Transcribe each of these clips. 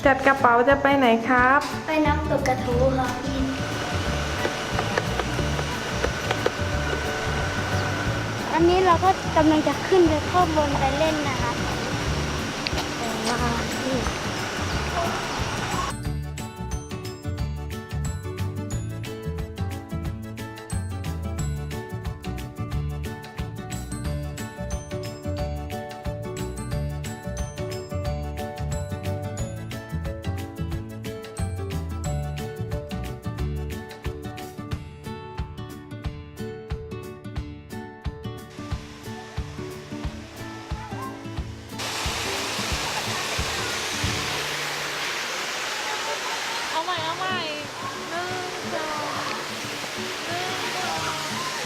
จัดกระเป๋าจะไปไหนครับ ไปน้ำตกกระทูค่ะอันนี้เราก็กำลังจะขึ้นไปข้างบนไปเล่นนะคะแต่ว่านี่เอาใหม่หนึ่งสอง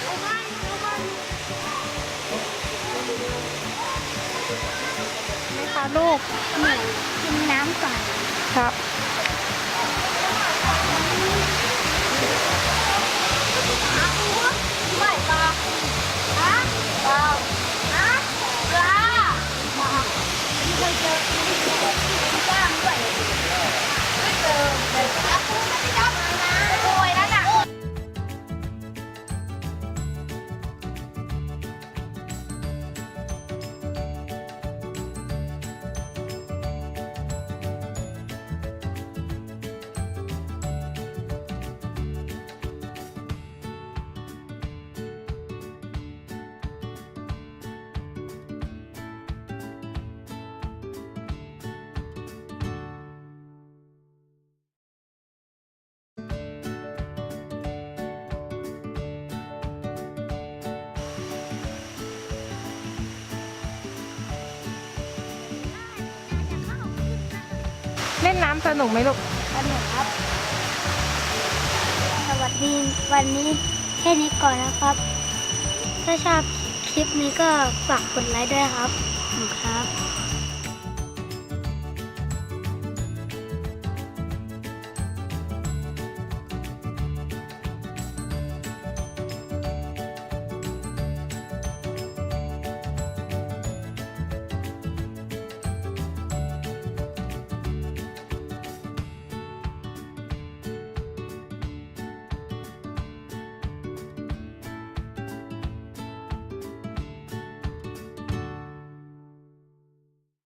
เอาใหม่ไหมคะลูก หนูกินน้ำก่อน ครับไม่ปลาฮะปลาฮะปลาไม่เคยเจอกล้ามด้วยไม่เจอแต่ปลาปูไม่ได้จับนะโอ้ยนั่นน่ะ เล่นน้ำสนุกไหมลูก สนุกครับ สวัสดีวันนี้แค่นี้ก่อนนะครับ ถ้าชอบคลิปนี้ก็ฝากกดไลค์ด้วยครับขอบคุณครับ